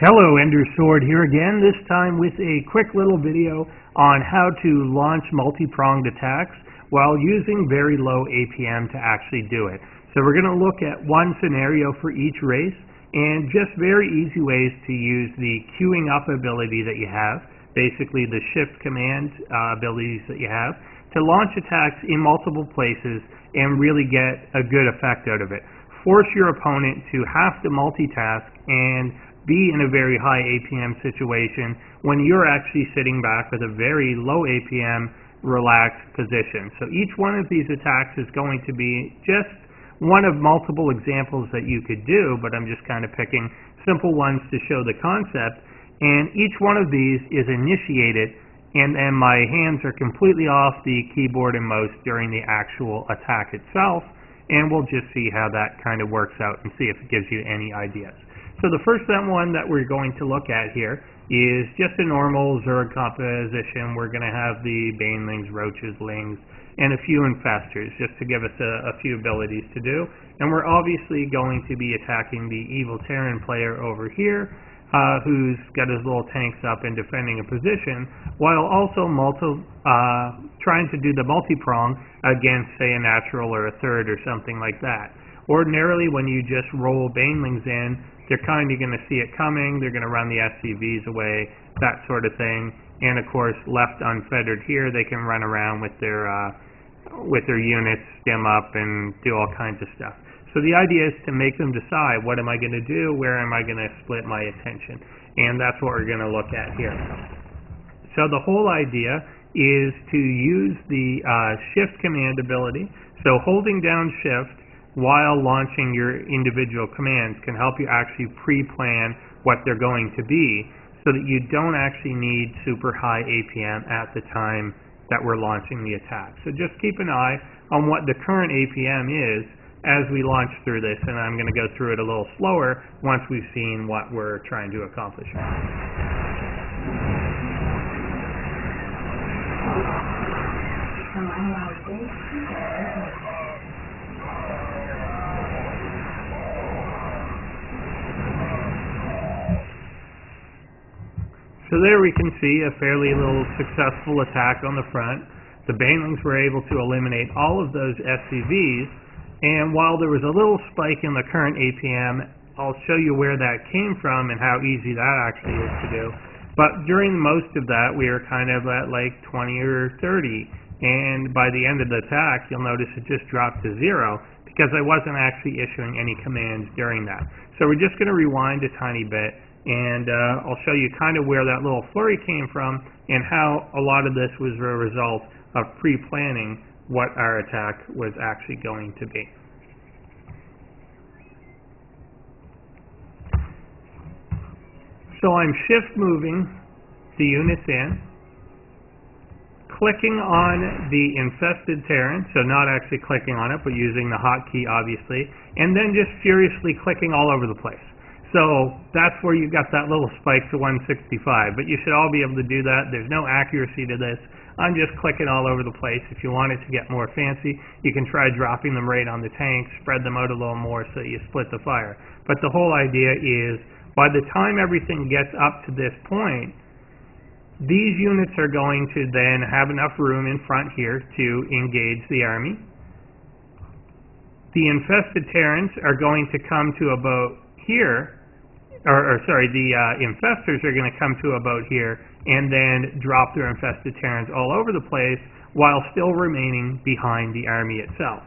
Hello, EnderSword here again, this time with a quick little video on how to launch multi-pronged attacks while using very low APM to actually do it. So we're going to look at one scenario for each race and just very easy ways to use the queuing up ability that you have, basically the shift command abilities that you have, to launch attacks in multiple places and really get a good effect out of it. Force your opponent to have to multitask and be in a very high APM situation when you're actually sitting back with a very low APM relaxed position. So each one of these attacks is going to be just one of multiple examples that you could do, but I'm just kind of picking simple ones to show the concept. And each one of these is initiated and my hands are completely off the keyboard and mouse during the actual attack itself, and we'll just see how that kind of works out and see if it gives you any ideas. So the first one that we're going to look at here is just a normal Zerg composition. We're going to have the banelings, roaches, lings, and a few infestors just to give us a few abilities to do. And we're obviously going to be attacking the evil Terran player over here, who's got his little tanks up and defending a position, while also trying to do the multi-prong against, say, a natural or a third or something like that. Ordinarily, when you just roll banelings in, they're kind of going to see it coming, they're going to run the SCVs away, that sort of thing. And of course, left unfettered here, they can run around with their units, stem up, and do all kinds of stuff. So the idea is to make them decide, what am I going to do, where am I going to split my attention? And that's what we're going to look at here. So the whole idea is to use the shift command ability. So holding down shift while launching your individual commands can help you actually pre-plan what they're going to be so that you don't actually need super high APM at the time that we're launching the attack. So just keep an eye on what the current APM is as we launch through this, and I'm going to go through it a little slower once we've seen what we're trying to accomplish. So there we can see a fairly little successful attack on the front. The banelings were able to eliminate all of those SCVs, and while there was a little spike in the current APM, I'll show you where that came from and how easy that actually is to do. But during most of that, we were kind of at like 20 or 30, and by the end of the attack, you'll notice it just dropped to 0 because I wasn't actually issuing any commands during that. So we're just going to rewind a tiny bit, and I'll show you kind of where that little flurry came from and how a lot of this was a result of pre-planning what our attack was actually going to be. So I'm shift moving the units in, clicking on the infested Terran, so not actually clicking on it, but using the hotkey obviously, and then just furiously clicking all over the place. So that's where you got that little spike to 165, but you should all be able to do that. There's no accuracy to this. I'm just clicking all over the place. If you want it to get more fancy, you can try dropping them right on the tank, spread them out a little more so you split the fire. But the whole idea is, by the time everything gets up to this point, these units are going to then have enough room in front here to engage the army. The infested Terrans are going to come to about here, the infestors are going to come to about here and then drop their infested Terrans all over the place while still remaining behind the army itself.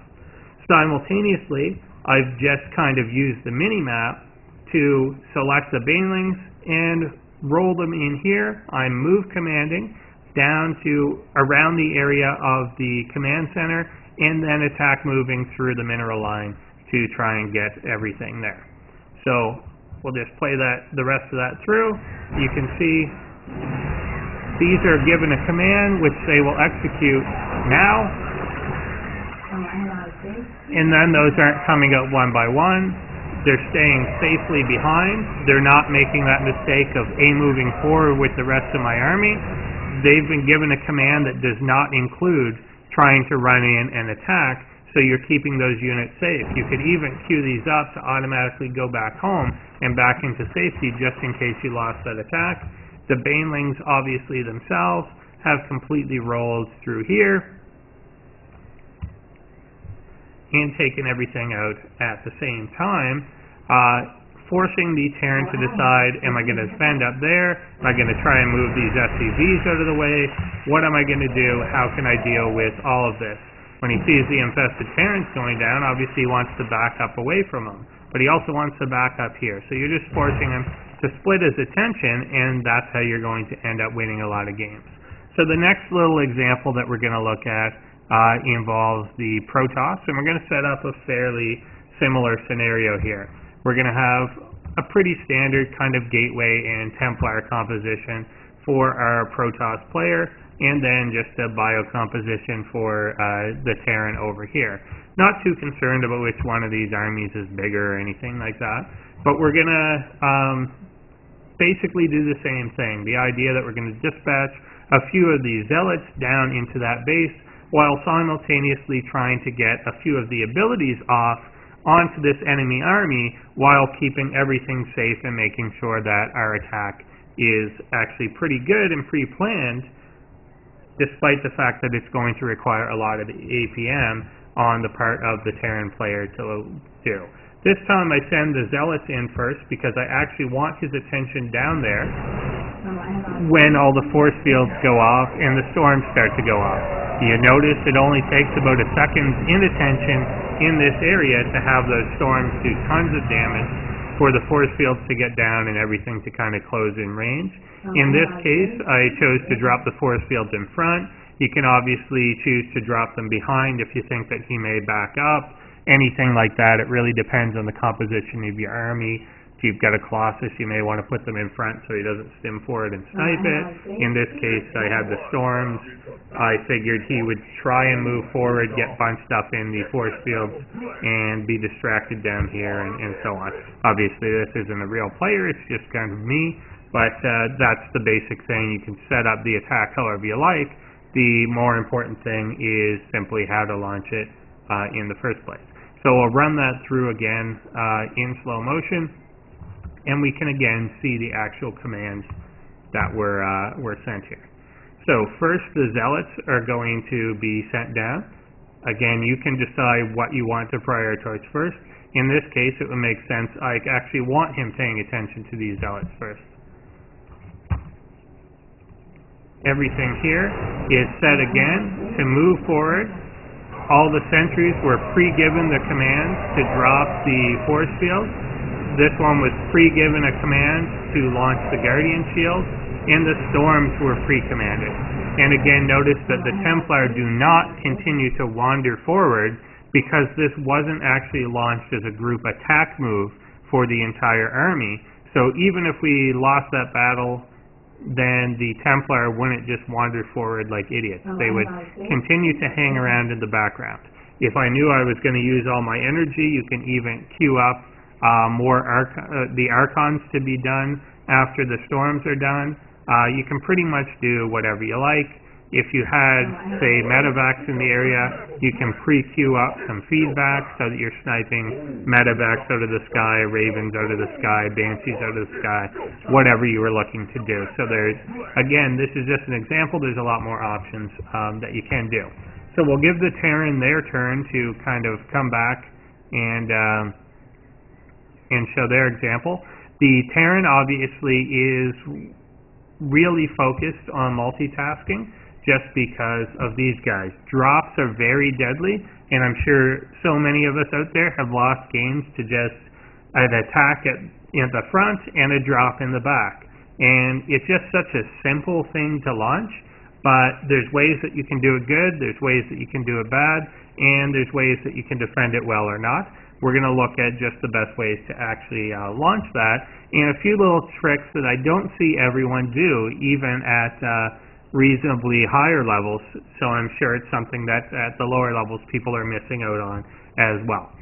Simultaneously, I've just kind of used the mini-map to select the banelings and roll them in here. I'm move commanding down to around the area of the command center and then attack moving through the mineral line to try and get everything there. So we'll just play the rest of that through. You can see these are given a command which they will execute now, and then those aren't coming out one by one. They're staying safely behind. They're not making that mistake of moving forward with the rest of my army. They've been given a command that does not include trying to run in and attack, so you're keeping those units safe. You could even queue these up to automatically go back home and back into safety just in case you lost that attack. The banelings obviously themselves have completely rolled through here and taken everything out at the same time, forcing the Terran to decide, am I going to defend up there? Am I going to try and move these SCVs out of the way? What am I going to do? How can I deal with all of this? When he sees the infested Terrans going down, obviously he wants to back up away from them, but he also wants to back up here. So you're just forcing him to split his attention, and that's how you're going to end up winning a lot of games. So the next little example that we're going to look at involves the Protoss, and we're going to set up a fairly similar scenario here. We're going to have a pretty standard kind of gateway and Templar composition for our Protoss player, and then just a bio composition for the Terran over here. Not too concerned about which one of these armies is bigger or anything like that, but we're going to basically do the same thing. The idea that we're going to dispatch a few of these zealots down into that base while simultaneously trying to get a few of the abilities off onto this enemy army while keeping everything safe and making sure that our attack is actually pretty good and pre-planned, despite the fact that it's going to require a lot of the APM on the part of the Terran player to do. This time I send the Zealots in first because I actually want his attention down there when all the force fields go off and the storms start to go off. You notice it only takes about a second's inattention in this area to have those storms do tons of damage for the force fields to get down and everything to kind of close in range. In this case, I chose to drop the force fields in front. You can obviously choose to drop them behind if you think that he may back up. Anything like that. It really depends on the composition of your army. If you've got a Colossus, you may want to put them in front so he doesn't stim forward and snipe it. In this case, I had the storms. I figured he would try and move forward, get bunched up in the force fields, and be distracted down here, and so on. Obviously, this isn't a real player. It's just kind of me, but that's the basic thing. You can set up the attack however you like. The more important thing is simply how to launch it in the first place. So I'll run that through again in slow motion, and we can again see the actual commands that were sent here. So first, the Zealots are going to be sent down. Again, you can decide what you want to prioritize first. In this case, it would make sense. I actually want him paying attention to these Zealots first. Everything here is set again to move forward. All the sentries were pre-given the command to drop the force field. This one was pre-given a command to launch the Guardian Shield, and the storms were pre-commanded. And again, notice that the Templar do not continue to wander forward because this wasn't actually launched as a group attack move for the entire army. So even if we lost that battle, then the Templar wouldn't just wander forward like idiots. They would continue to hang around in the background. If I knew I was going to use all my energy, you can even queue up the Archons to be done after the storms are done. You can pretty much do whatever you like. If you had, say, medevacs in the area, you can pre-queue up some feedback so that you're sniping medevacs out of the sky, ravens out of the sky, banshees out of the sky, whatever you were looking to do. So there's, again, this is just an example. There's a lot more options that you can do. So we'll give the Terran their turn to kind of come back and show their example. The Terran obviously is really focused on multitasking just because of these guys. Drops are very deadly, and I'm sure so many of us out there have lost games to just an attack at the front and a drop in the back. And it's just such a simple thing to launch, but there's ways that you can do it good, there's ways that you can do it bad, and there's ways that you can defend it well or not. We're going to look at just the best ways to actually launch that, and a few little tricks that I don't see everyone do, even at reasonably higher levels, so I'm sure it's something that at the lower levels people are missing out on as well.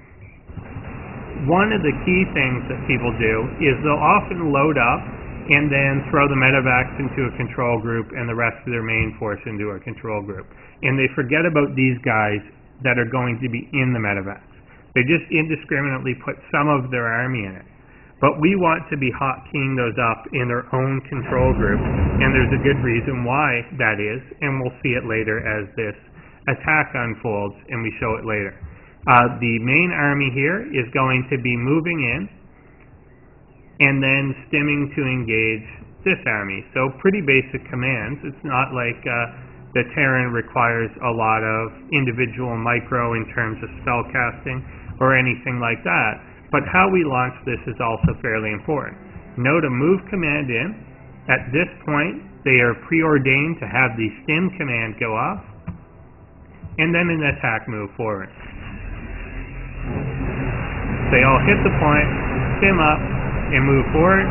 One of the key things that people do is they'll often load up and then throw the medevacs into a control group and the rest of their main force into a control group. And they forget about these guys that are going to be in the medevacs. They just indiscriminately put some of their army in it. But we want to be hotkeying those up in their own control group, and there's a good reason why that is, and we'll see it later as this attack unfolds and we show it later. The main army here is going to be moving in and then stimming to engage this army. So pretty basic commands. It's not like the Terran requires a lot of individual micro in terms of spell casting or anything like that. But how we launch this is also fairly important. Note a move command in. At this point, they are preordained to have the stim command go off, and then an attack move forward. They all hit the point, stim up, and move forward.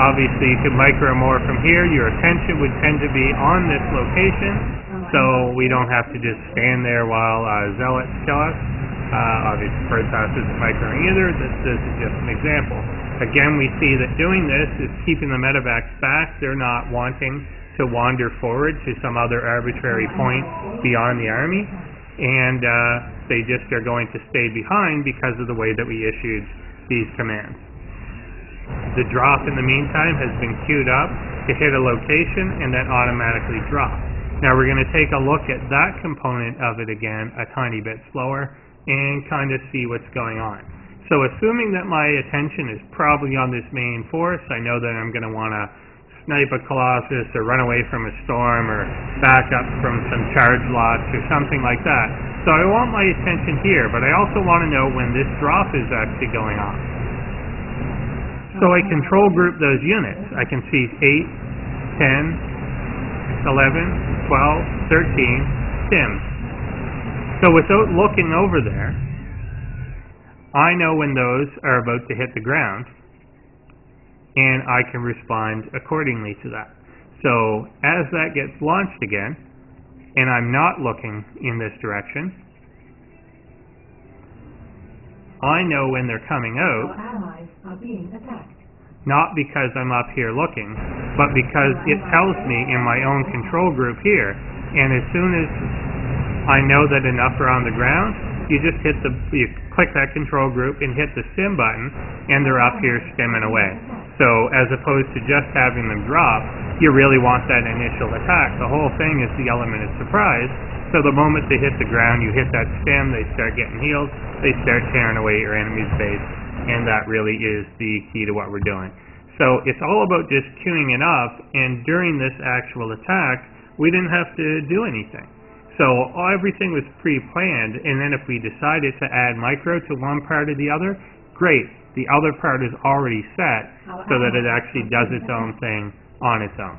Obviously, you could micro more from here. Your attention would tend to be on this location, so we don't have to just stand there while zealots kill us. Obviously, Protoss isn't microing either. This is just an example. Again, we see that doing this is keeping the medevacs back. They're not wanting to wander forward to some other arbitrary point beyond the army, and they just are going to stay behind because of the way that we issued these commands. The drop in the meantime has been queued up to hit a location and then automatically drop. Now we're going to take a look at that component of it again a tiny bit slower and kind of see what's going on. So assuming that my attention is probably on this main force, I know that I'm going to want to snipe a Colossus or run away from a storm or back up from some charge lots or something like that. So I want my attention here, but I also want to know when this drop is actually going on. So I control group those units. I can see 8, 10, 11, 12, 13 stims. So without looking over there, I know when those are about to hit the ground, and I can respond accordingly to that. So as that gets launched again, and I'm not looking in this direction, I know when they're coming out, allies are being attacked. Not because I'm up here looking, but because it tells me in my own control group here, and as soon as I know that enough are on the ground, you just you click that control group and hit the stim button, and they're up here stimming away. So as opposed to just having them drop, you really want that initial attack. The whole thing is the element of surprise. So the moment they hit the ground, you hit that stim, they start getting healed, they start tearing away your enemy's base, and that really is the key to what we're doing. So it's all about just queuing it up, and during this actual attack, we didn't have to do anything. So everything was pre-planned, and then if we decided to add micro to one part or the other, great. The other part is already set so that it actually does its own thing on its own.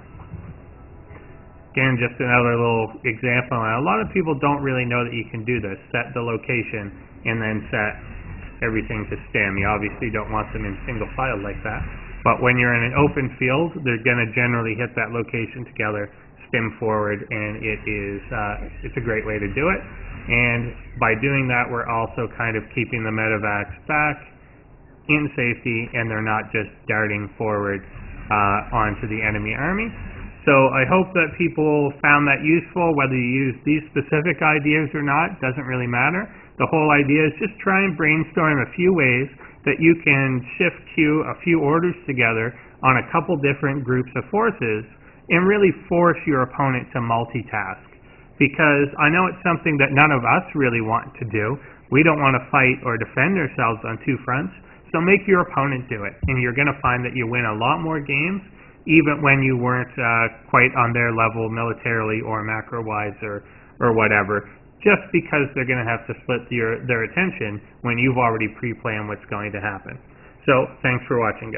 Again, just another little example. And a lot of people don't really know that you can do this, set the location and then set everything to stim. You obviously don't want them in single file like that. But when you're in an open field, they're going to generally hit that location together, stim forward, and it's a great way to do it. And by doing that, we're also kind of keeping the medevacs back in safety, and they're not just darting forward onto the enemy army. So I hope that people found that useful. Whether you use these specific ideas or not doesn't really matter. The whole idea is just try and brainstorm a few ways that you can shift queue a few orders together on a couple different groups of forces and really force your opponent to multitask. Because I know it's something that none of us really want to do. We don't want to fight or defend ourselves on two fronts. So make your opponent do it, and you're going to find that you win a lot more games, even when you weren't quite on their level militarily or macro-wise or whatever, just because they're going to have to split their attention when you've already pre-planned what's going to happen. So thanks for watching, guys.